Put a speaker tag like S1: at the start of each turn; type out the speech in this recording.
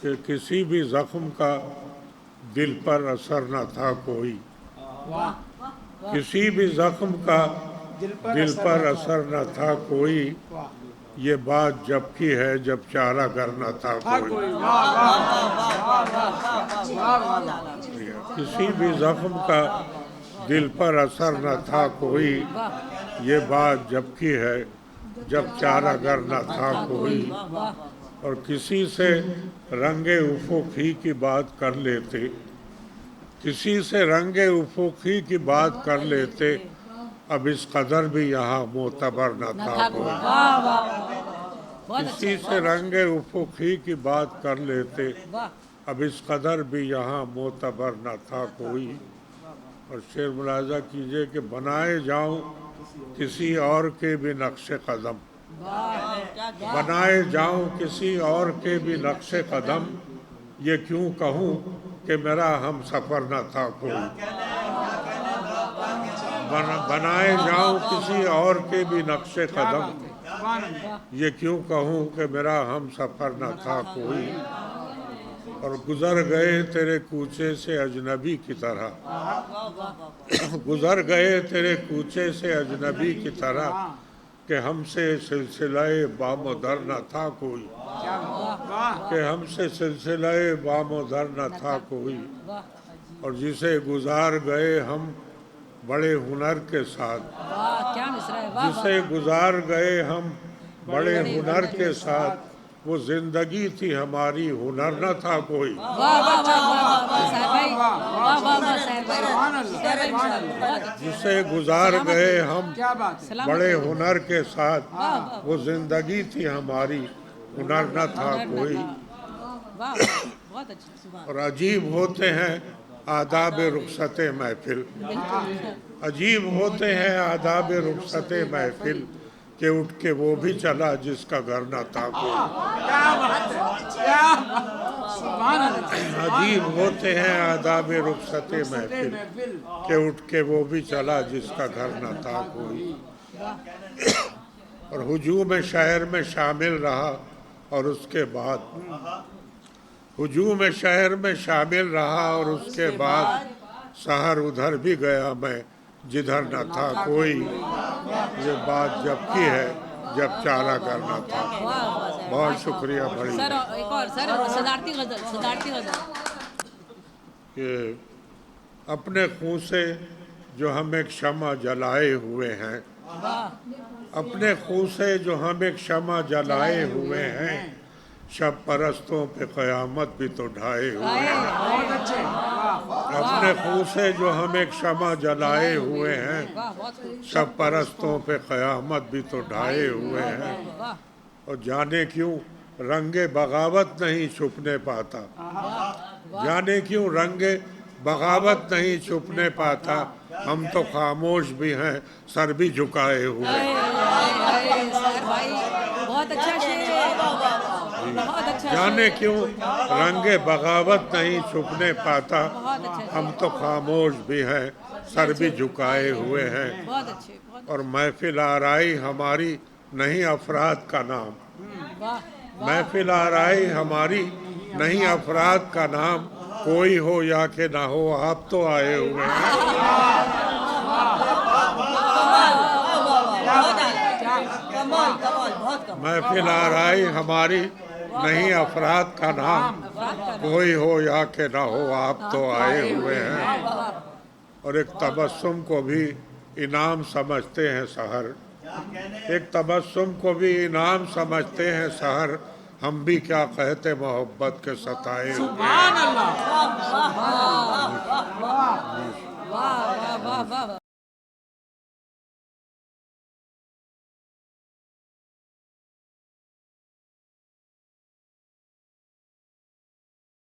S1: کہ کسی بھی زخم کا دل پر اثر نہ تھا کوئی، کسی بھی زخم کا دل پر اثر نہ تھا کوئی، یہ بات جب کی ہے جب چارہ گر نہ تھا کوئی۔ کسی بھی زخم کا دل پر اثر نہ تھا کوئی، یہ بات جب کی ہے جب چارہ گر نہ تھا کوئی، اور کسی سے رنگ افق ہی کی بات کر لیتے، کسی سے رنگ افق ہی کی بات کر لیتے، اب اس قدر بھی یہاں معتبر نہ تھا کوئی۔ کسی سے رنگ افق ہی کی بات کر لیتے، اب اس قدر بھی یہاں معتبر نہ تھا کوئی۔ اور شعر ملاحظہ کیجئے کہ بنائے جاؤں کسی اور کے بھی نقش قدم، بنائے جاؤں کسی اور کے بھی نقش قدم، یہ کیوں کہوں کہ میرا ہم سفر نہ تھا کوئی۔ بنائے جاؤں کسی اور کے بھی نقش قدم، یہ کیوں کہوں کہ میرا ہم سفر نہ تھا کوئی۔ اور گزر گئے تیرے کوچے سے اجنبی کی طرح، گزر گئے تیرے کوچے سے اجنبی کی طرح، کہ ہم سے سلسلہ بام و در نہ تھا کوئی، کہ ہم سے سلسلہ بام و در نہ تھا کوئی۔ اور جسے گزار گئے ہم بڑے ہنر کے ساتھ، جسے گزار گئے ہم بڑے ہنر کے ساتھ، وہ زندگی تھی ہماری ہنر نہ تھا کوئی۔ جسے گزار گئے ہم بڑے ہنر کے ساتھ، وہ زندگی تھی ہماری ہنر نہ تھا کوئی۔ اور عجیب ہوتے ہیں آداب رخصت محفل، عجیب ہوتے ہیں آداب رخصت محفل، کہ اٹھ کے وہ بھی چلا جس کا گھر نہ تھا کوئی۔ عجیب ہوتے ہیں آداب رخصت محفل، کہ اٹھ کے وہ بھی چلا جس کا گھر نہ تھا کوئی۔ اور ہجوم شہر میں شامل رہا، اور اس کے بعد ہجوم شہر میں شامل رہا، اور اس کے بعد سحر ادھر بھی گیا میں جدھر نہ تھا کوئی، یہ بات جب کی ہے جب چارہ گر نہ تھا۔ بہت شکریہ بڑی کہ اپنے خون سے جو ہم ایک شمع جلائے ہوئے ہیں، اپنے خون سے جو ہم ایک شمع جلائے ہوئے ہیں، شب پرستوں پہ قیامت بھی تو ڈھائے ہوئے ہیں۔ اپنے خون سے جو ہم ایک شمع جلائے ہوئے ہیں، شب پرستوں پہ قیامت بھی تو ڈھائے ہوئے ہیں۔ اور جانے کیوں رنگ بغاوت نہیں چھپنے پاتا، جانے کیوں رنگ بغاوت نہیں چھپنے پاتا، ہم تو خاموش بھی ہیں سر بھی جھکائے ہوئے ہیں۔ جانے کیوں رنگ بغاوت نہیں چھپنے پاتا، ہم تو خاموش بھی ہیں سر بھی جھکائے ہوئے ہیں۔ اور محفل آرائی ہماری نہیں افراد کا نام، محفل آرائی ہماری نہیں افراد کا نام، کوئی ہو یا کہ نہ ہو آپ تو آئے ہوئے ہیں۔ محفل آرائی ہماری نہیں افراد کا نام، کوئی ہو یا کہ نہ ہو آپ تو آئے ہوئے ہیں۔ اور ایک تبسم کو بھی انعام سمجھتے ہیں سحر، ایک تبسم کو بھی انعام سمجھتے ہیں سحر، ہم بھی کیا کہتے محبت کے ستائے ہوئے ہیں۔